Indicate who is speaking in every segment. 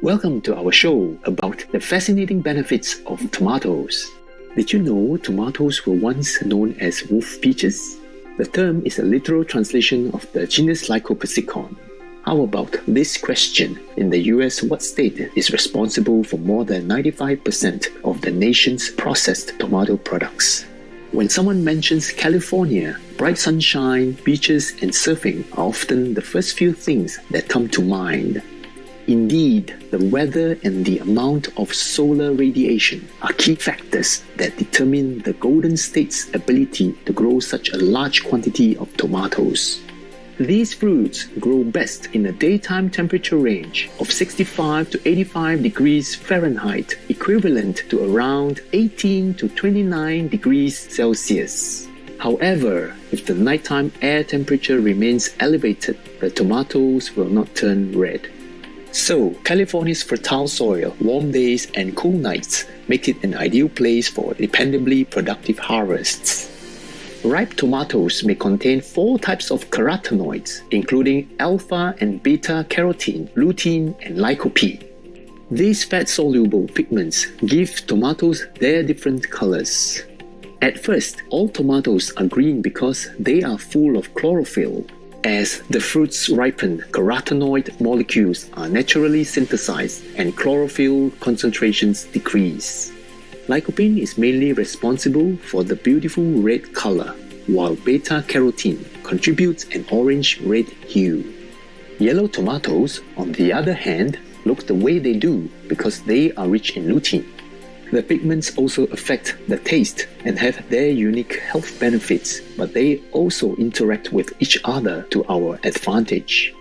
Speaker 1: Welcome to our show about the fascinating benefits of tomatoes. Did you know tomatoes were once known as wolf peaches? The term is a literal translation of the genus Lycopersicon. How about this question? In the US, what state is responsible for more than 95% of the nation's processed tomato products? When someone mentions California, bright sunshine, beaches, and surfing are often the first few things that come to mind. Indeed, the weather and the amount of solar radiation are key factors that determine the Golden State's ability to grow such a large quantity of tomatoes. These fruits grow best in a daytime temperature range of 65 to 85 degrees Fahrenheit, equivalent to around 18 to 29 degrees Celsius. However, if the nighttime air temperature remains elevated, the tomatoes will not turn red. So, California's fertile soil, warm days, and cool nights make it an ideal place for dependably productive harvests. Ripe tomatoes may contain 4 types of carotenoids, including alpha and beta carotene, lutein, and lycopene. These fat-soluble pigments give tomatoes their different colors. At first, all tomatoes are green because they are full of chlorophyll. As the fruits ripen, carotenoid molecules are naturally synthesized and chlorophyll concentrations decrease. Lycopene is mainly responsible for the beautiful red color, while beta-carotene contributes an orange-red hue. Yellow tomatoes, on the other hand, look the way they do because they are rich in lutein. The pigments also affect the taste and have their unique health benefits, but they also interact with each other to our advantage.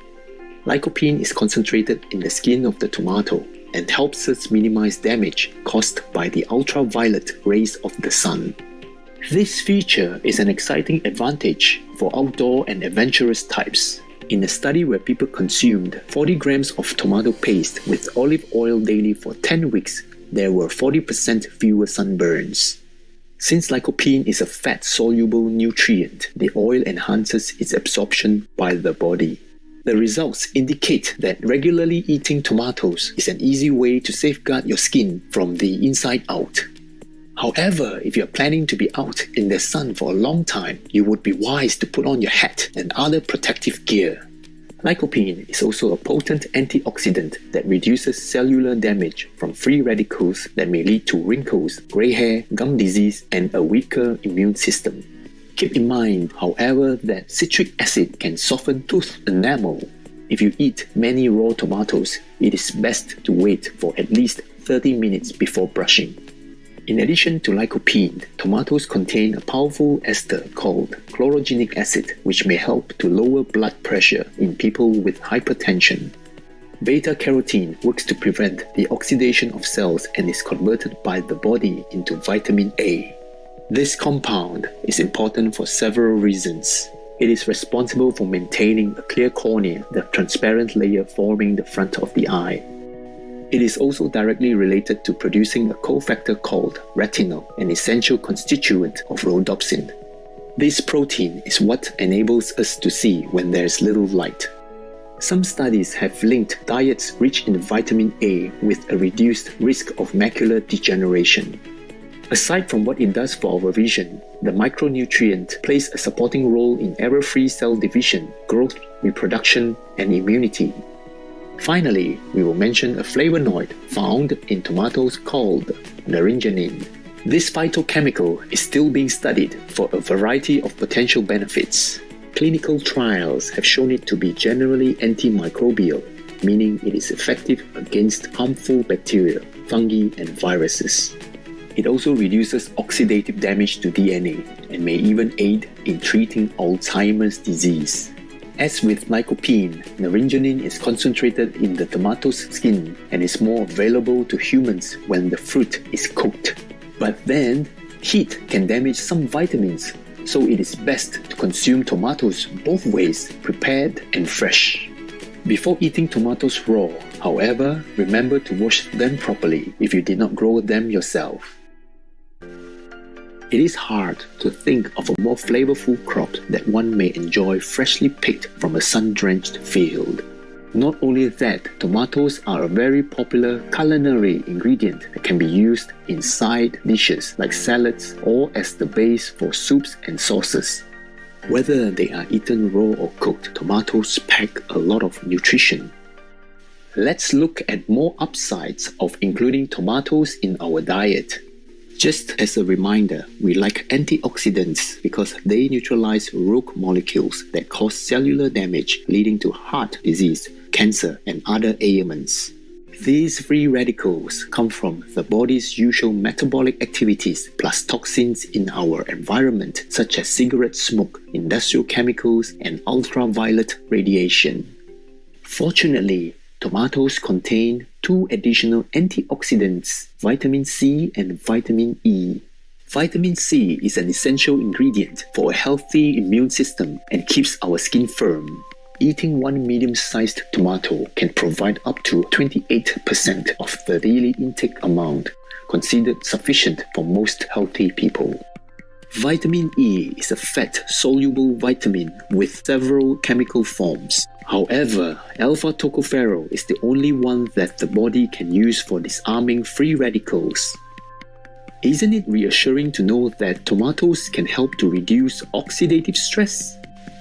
Speaker 1: Lycopene is concentrated in the skin of the tomato and helps us minimize damage caused by the ultraviolet rays of the sun. This feature is an exciting advantage for outdoor and adventurous types. In a study where people consumed 40 grams of tomato paste with olive oil daily for 10 weeks, there were 40% fewer sunburns. Since lycopene is a fat-soluble nutrient, the oil enhances its absorption by the body. The results indicate that regularly eating tomatoes is an easy way to safeguard your skin from the inside out. However, if you're planning to be out in the sun for a long time, you would be wise to put on your hat and other protective gear. Lycopene is also a potent antioxidant that reduces cellular damage from free radicals that may lead to wrinkles, gray hair, gum disease, and a weaker immune system. Keep in mind, however, that citric acid can soften tooth enamel. If you eat many raw tomatoes, it is best to wait for at least 30 minutes before brushing. In addition to lycopene, tomatoes contain a powerful ester called chlorogenic acid, which may help to lower blood pressure in people with hypertension. Beta-carotene works to prevent the oxidation of cells and is converted by the body into vitamin A. This compound is important for several reasons. It is responsible for maintaining a clear cornea, the transparent layer forming the front of the eye. It is also directly related to producing a cofactor called retinol, an essential constituent of rhodopsin. This protein is what enables us to see when there is little light. Some studies have linked diets rich in vitamin A with a reduced risk of macular degeneration. Aside from what it does for our vision, the micronutrient plays a supporting role in error-free cell division, growth, reproduction, and immunity. Finally, we will mention a flavonoid found in tomatoes called naringenin. This phytochemical is still being studied for a variety of potential benefits. Clinical trials have shown it to be generally antimicrobial, meaning it is effective against harmful bacteria, fungi, and viruses. It also reduces oxidative damage to DNA and may even aid in treating Alzheimer's disease. As with lycopene, naringenin is concentrated in the tomato's skin and is more available to humans when the fruit is cooked. But then, heat can damage some vitamins, so it is best to consume tomatoes both ways, prepared and fresh. Before eating tomatoes raw, however, remember to wash them properly if you did not grow them yourself. It is hard to think of a more flavorful crop that one may enjoy freshly picked from a sun-drenched field. Not only that, tomatoes are a very popular culinary ingredient that can be used in side dishes like salads or as the base for soups and sauces. Whether they are eaten raw or cooked, tomatoes pack a lot of nutrition. Let's look at more upsides of including tomatoes in our diet. Just as a reminder, we like antioxidants because they neutralize rogue molecules that cause cellular damage, leading to heart disease, cancer, and other ailments. These free radicals come from the body's usual metabolic activities plus toxins in our environment such as cigarette smoke, industrial chemicals, and ultraviolet radiation. Fortunately, tomatoes contain two additional antioxidants, vitamin C and vitamin E. Vitamin C is an essential ingredient for a healthy immune system and keeps our skin firm. Eating one medium-sized tomato can provide up to 28% of the daily intake amount, considered sufficient for most healthy people. Vitamin E is a fat-soluble vitamin with several chemical forms. However, alpha-tocopherol is the only one that the body can use for disarming free radicals. Isn't it reassuring to know that tomatoes can help to reduce oxidative stress?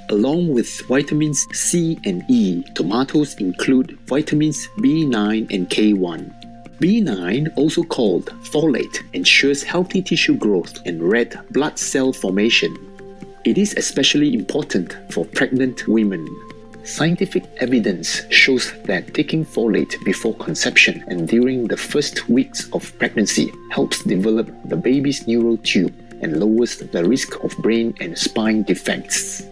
Speaker 1: Along with vitamins C and E, tomatoes include vitamins B9 and K1. B9, also called folate, ensures healthy tissue growth and red blood cell formation. It is especially important for pregnant women. Scientific evidence shows that taking folate before conception and during the first weeks of pregnancy helps develop the baby's neural tube and lowers the risk of brain and spine defects.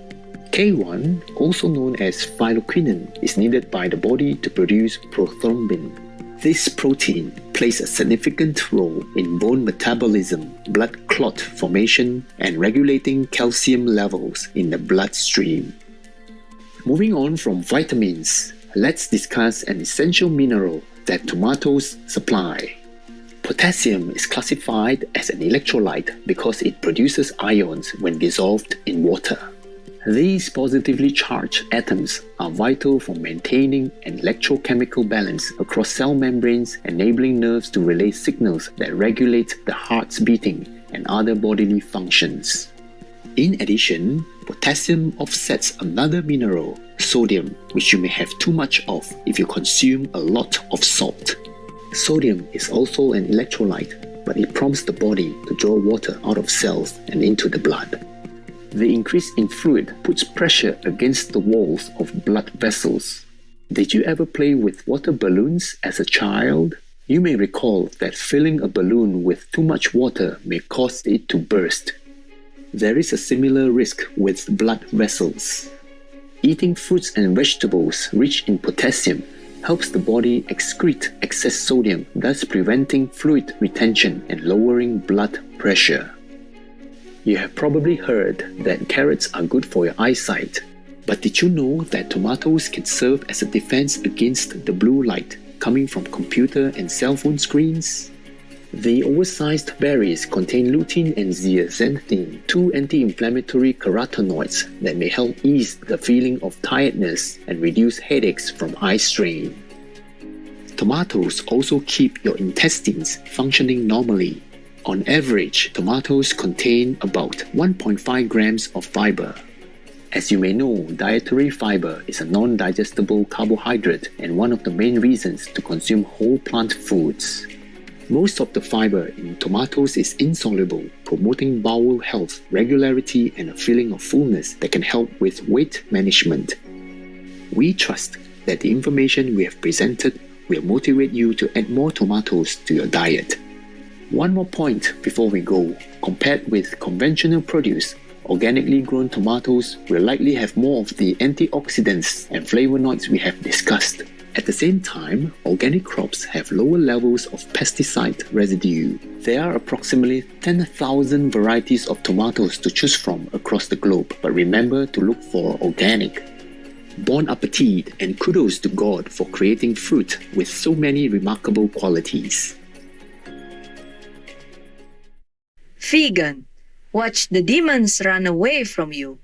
Speaker 1: K1, also known as phyloquinone, is needed by the body to produce prothrombin. This protein plays a significant role in bone metabolism, blood clot formation, and regulating calcium levels in the bloodstream. Moving on from vitamins, let's discuss an essential mineral that tomatoes supply. Potassium is classified as an electrolyte because it produces ions when dissolved in water. These positively charged atoms are vital for maintaining an electrochemical balance across cell membranes, enabling nerves to relay signals that regulate the heart's beating and other bodily functions. In addition, potassium offsets another mineral, sodium, which you may have too much of if you consume a lot of salt. Sodium is also an electrolyte, but it prompts the body to draw water out of cells and into the blood. The increase in fluid puts pressure against the walls of blood vessels. Did you ever play with water balloons as a child? You may recall that filling a balloon with too much water may cause it to burst. There is a similar risk with blood vessels. Eating fruits and vegetables rich in potassium helps the body excrete excess sodium, thus preventing fluid retention and lowering blood pressure. You have probably heard that carrots are good for your eyesight, but did you know that tomatoes can serve as a defense against the blue light coming from computer and cell phone screens? The oversized berries contain lutein and zeaxanthin, two anti-inflammatory carotenoids that may help ease the feeling of tiredness and reduce headaches from eye strain. Tomatoes also keep your intestines functioning normally. On average, tomatoes contain about 1.5 grams of fiber. As you may know, dietary fiber is a non-digestible carbohydrate and one of the main reasons to consume whole plant foods. Most of the fiber in tomatoes is insoluble, promoting bowel health, regularity, and a feeling of fullness that can help with weight management. We trust that the information we have presented will motivate you to add more tomatoes to your diet. One more point before we go. Compared with conventional produce, organically grown tomatoes will likely have more of the antioxidants and flavonoids we have discussed. At the same time, organic crops have lower levels of pesticide residue. There are approximately 10,000 varieties of tomatoes to choose from across the globe, but remember to look for organic. Bon appetit and kudos to God for creating fruit with so many remarkable qualities.
Speaker 2: Vegan, watch the demons run away from you.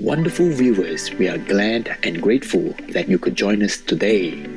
Speaker 1: Wonderful viewers, we are glad and grateful that you could join us today.